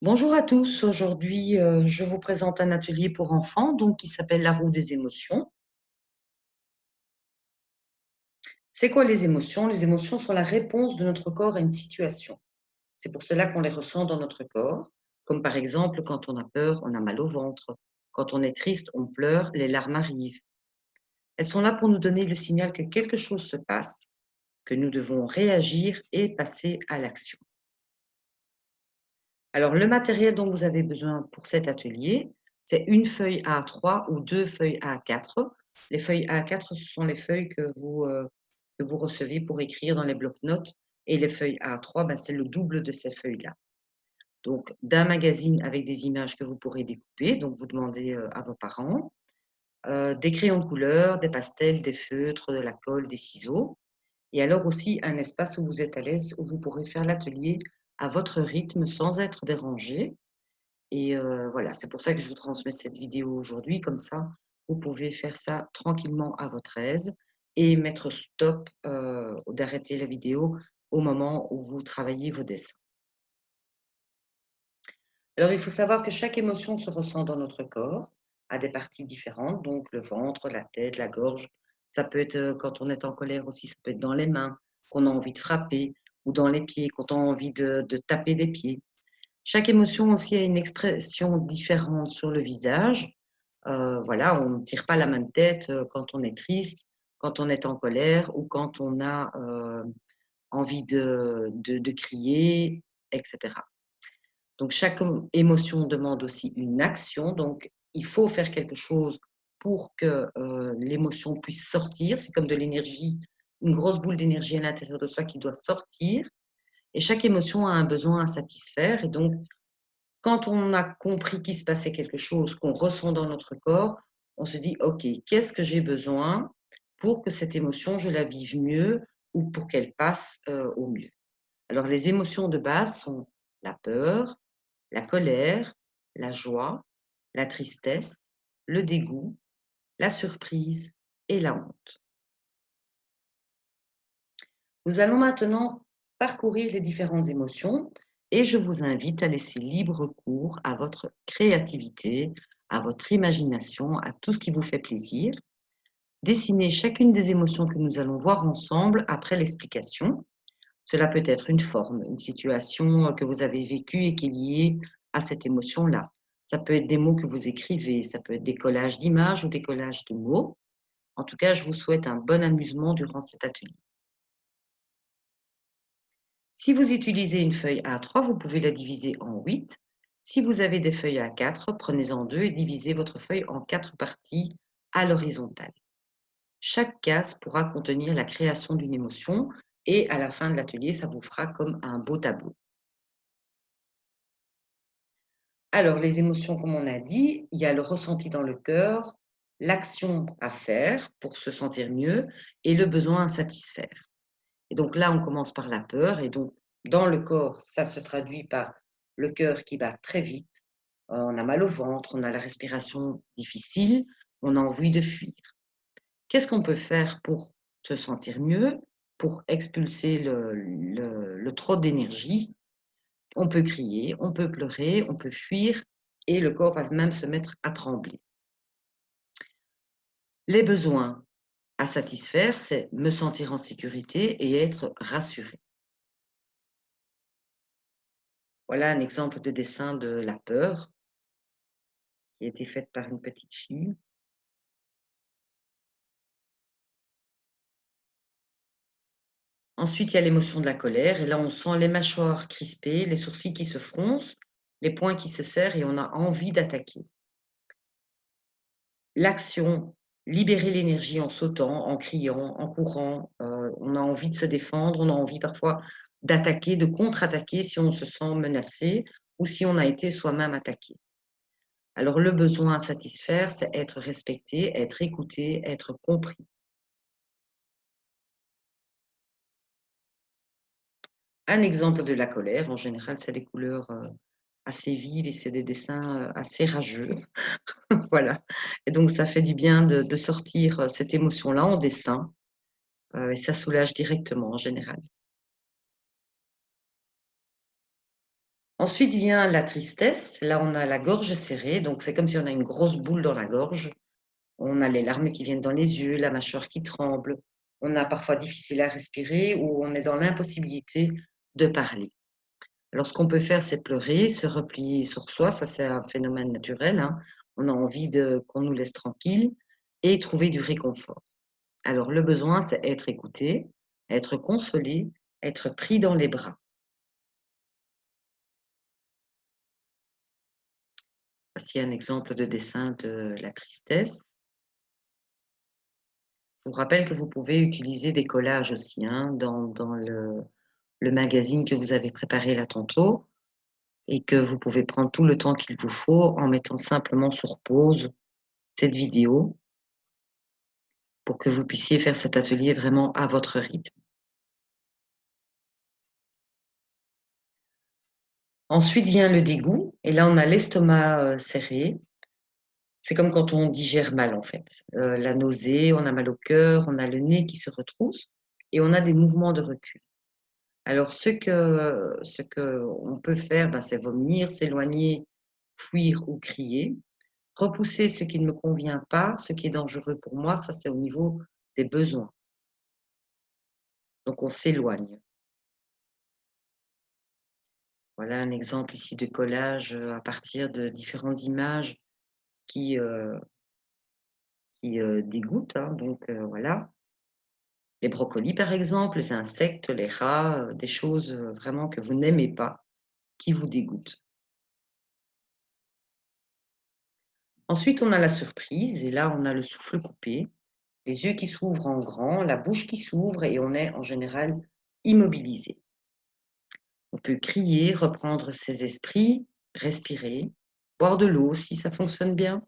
Bonjour à tous, aujourd'hui je vous présente un atelier pour enfants donc qui s'appelle la roue des émotions. C'est quoi les émotions? Les émotions sont la réponse de notre corps à une situation. C'est pour cela qu'on les ressent dans notre corps, comme par exemple quand on a peur, on a mal au ventre, quand on est triste, on pleure, les larmes arrivent. Elles sont là pour nous donner le signal que quelque chose se passe, que nous devons réagir et passer à l'action. Alors, le matériel dont vous avez besoin pour cet atelier, c'est une feuille A3 ou 2 feuilles A4. Les feuilles A4, ce sont les feuilles que vous recevez pour écrire dans les blocs-notes et les feuilles A3, ben, c'est le double de ces feuilles-là. Donc, d'un magazine avec des images que vous pourrez découper, donc vous demandez à vos parents, des crayons de couleur, des pastels, des feutres, de la colle, des ciseaux. Et alors aussi un espace où vous êtes à l'aise, où vous pourrez faire l'atelier à votre rythme sans être dérangé. Et voilà, c'est pour ça que je vous transmets cette vidéo aujourd'hui, comme ça, vous pouvez faire ça tranquillement à votre aise et mettre stop, d'arrêter la vidéo au moment où vous travaillez vos dessins. Alors, il faut savoir que chaque émotion se ressent dans notre corps, à des parties différentes, donc le ventre, la tête, la gorge. Ça peut être, quand on est en colère aussi, ça peut être dans les mains, qu'on a envie de frapper, ou dans les pieds, quand on a envie de taper des pieds. Chaque émotion aussi a une expression différente sur le visage. Voilà, on ne tire pas la même tête, quand on est triste, quand on est en colère ou quand on a, envie de crier, et cetera. Donc chaque émotion demande aussi une action, donc il faut faire quelque chose pour que, l'émotion puisse sortir. C'est comme de l'énergie, une grosse boule d'énergie à l'intérieur de soi qui doit sortir et chaque émotion a un besoin à satisfaire et donc quand on a compris qu'il se passait quelque chose, qu'on ressent dans notre corps, on se dit: «OK, qu'est-ce que j'ai besoin pour que cette émotion, je la vive mieux ou pour qu'elle passe, au mieux?» Alors les émotions de base sont la peur, la colère, la joie, la tristesse, le dégoût, la surprise et la honte. Nous allons maintenant parcourir les différentes émotions et je vous invite à laisser libre cours à votre créativité, à votre imagination, à tout ce qui vous fait plaisir. Dessinez chacune des émotions que nous allons voir ensemble après l'explication. Cela peut être une forme, une situation que vous avez vécue et qui est liée à cette émotion-là. Ça peut être des mots que vous écrivez, ça peut être des collages d'images ou des collages de mots. En tout cas, je vous souhaite un bon amusement durant cet atelier. Si vous utilisez une feuille A3, vous pouvez la diviser en 8. Si vous avez des feuilles A4, prenez-en 2 et divisez votre feuille en 4 parties à l'horizontale. Chaque case pourra contenir la création d'une émotion et à la fin de l'atelier, ça vous fera comme un beau tableau. Alors, les émotions, comme on a dit, il y a le ressenti dans le cœur, l'action à faire pour se sentir mieux et le besoin à satisfaire. Et donc là, on commence par la peur et donc dans le corps, ça se traduit par le cœur qui bat très vite, on a mal au ventre, on a la respiration difficile, on a envie de fuir. Qu'est-ce qu'on peut faire pour se sentir mieux, pour expulser le trop d'énergie? On peut crier, on peut pleurer, on peut fuir et le corps va même se mettre à trembler. Les besoins à satisfaire, c'est me sentir en sécurité et être rassuré. Voilà un exemple de dessin de la peur qui a été faite par une petite fille. Ensuite, il y a l'émotion de la colère et là, on sent les mâchoires crispées, les sourcils qui se froncent, les poings qui se serrent et on a envie d'attaquer. L'action, libérer l'énergie en sautant, en criant, en courant, on a envie de se défendre, on a envie parfois d'attaquer, de contre-attaquer si on se sent menacé ou si on a été soi-même attaqué. Alors le besoin à satisfaire, c'est être respecté, être écouté, être compris. Un exemple de la colère, en général, c'est des couleurs, assez vives et c'est des dessins, assez rageux. Voilà et donc ça fait du bien de sortir, cette émotion-là en dessin, et ça soulage directement en général. Ensuite vient la tristesse. Là, on a la gorge serrée, donc c'est comme si on a une grosse boule dans la gorge. On a les larmes qui viennent dans les yeux, la mâchoire qui tremble. On a parfois difficile à respirer ou on est dans l'impossibilité de parler. Alors, ce qu'on peut faire, c'est pleurer, se replier sur soi. Ça, c'est un phénomène naturel, hein. On a envie qu'on nous laisse tranquille et trouver du réconfort. Alors, le besoin, c'est être écouté, être consolé, être pris dans les bras. Voici un exemple de dessin de la tristesse. Je vous rappelle que vous pouvez utiliser des collages aussi, hein, dans le magazine que vous avez préparé là tantôt et que vous pouvez prendre tout le temps qu'il vous faut en mettant simplement sur pause cette vidéo pour que vous puissiez faire cet atelier vraiment à votre rythme. Ensuite vient le dégoût et là on a l'estomac serré. C'est comme quand on digère mal en fait. La nausée, on a mal au cœur, on a le nez qui se retrousse et on a des mouvements de recul. Alors ce que on peut faire, ben, c'est vomir, s'éloigner, fuir ou crier. Repousser ce qui ne me convient pas, ce qui est dangereux pour moi, ça c'est au niveau des besoins. Donc on s'éloigne. Voilà un exemple ici de collage à partir de différentes images qui, euh, qui dégoûtent, hein, donc voilà. Les brocolis par exemple, les insectes, les rats, des choses vraiment que vous n'aimez pas, qui vous dégoûtent. Ensuite, on a la surprise et là, on a le souffle coupé, les yeux qui s'ouvrent en grand, la bouche qui s'ouvre et on est en général immobilisé. On peut crier, reprendre ses esprits, respirer, boire de l'eau si ça fonctionne bien,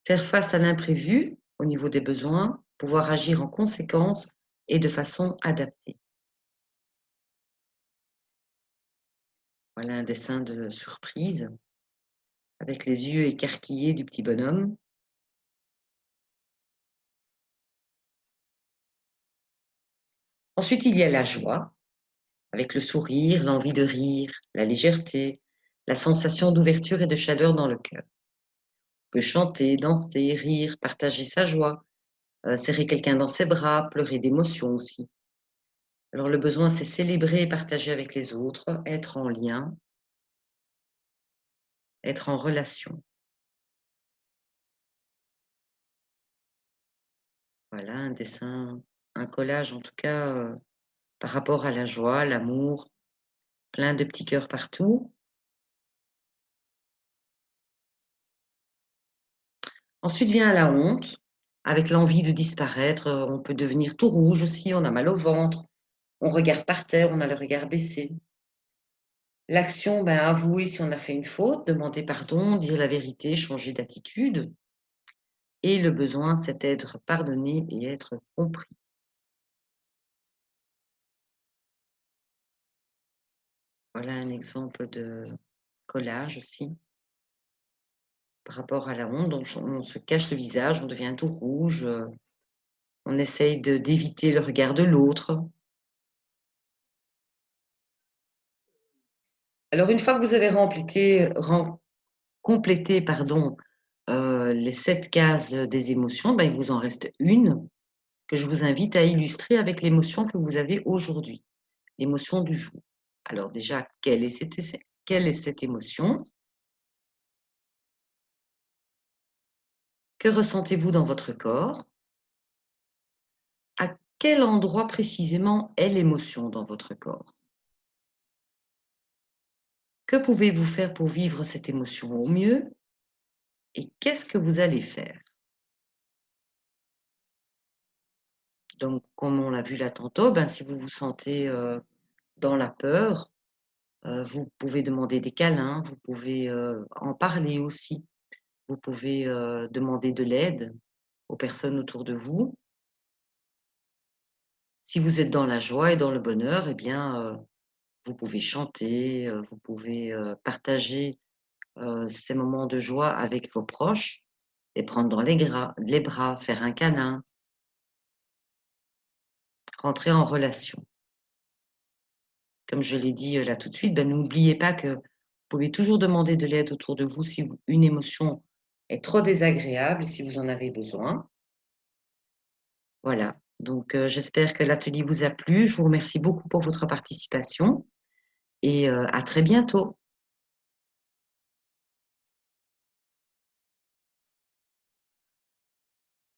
faire face à l'imprévu au niveau des besoins, pouvoir agir en conséquence et de façon adaptée. Voilà un dessin de surprise avec les yeux écarquillés du petit bonhomme. Ensuite, il y a la joie, avec le sourire, l'envie de rire, la légèreté, la sensation d'ouverture et de chaleur dans le cœur. On peut chanter, danser, rire, partager sa joie, serrer quelqu'un dans ses bras, pleurer d'émotion aussi. Alors le besoin, c'est célébrer et partager avec les autres, être en lien, être en relation. Voilà un dessin, un collage en tout cas par rapport à la joie, l'amour, plein de petits cœurs partout. Ensuite vient la honte, avec l'envie de disparaître. On peut devenir tout rouge aussi, on a mal au ventre, on regarde par terre, on a le regard baissé. L'action, ben, avouer si on a fait une faute, demander pardon, dire la vérité, changer d'attitude. Et le besoin, c'est être pardonné et être compris. Voilà un exemple de collage aussi, par rapport à la honte. Donc, on se cache le visage, on devient tout rouge, on essaye d'éviter le regard de l'autre. Alors, une fois que vous avez complété pardon, les 7 cases des émotions, ben, il vous en reste une que je vous invite à illustrer avec l'émotion que vous avez aujourd'hui, l'émotion du jour. Alors déjà, quelle est cette émotion? Que ressentez-vous dans votre corps? À quel endroit précisément est l'émotion dans votre corps? Que pouvez-vous faire pour vivre cette émotion au mieux? Et qu'est-ce que vous allez faire? Donc, comme on l'a vu là tantôt, ben, si vous vous sentez dans la peur, vous pouvez demander des câlins, vous pouvez en parler aussi. Vous pouvez demander de l'aide aux personnes autour de vous. Si vous êtes dans la joie et dans le bonheur, eh bien, vous pouvez chanter, vous pouvez partager ces moments de joie avec vos proches, les prendre dans les bras, faire un câlin, rentrer en relation. comme je l'ai dit là tout de suite, ben, n'oubliez pas que vous pouvez toujours demander de l'aide autour de vous si une émotion est trop désagréable, si vous en avez besoin. Voilà, donc j'espère que l'atelier vous a plu. Je vous remercie beaucoup pour votre participation et à très bientôt.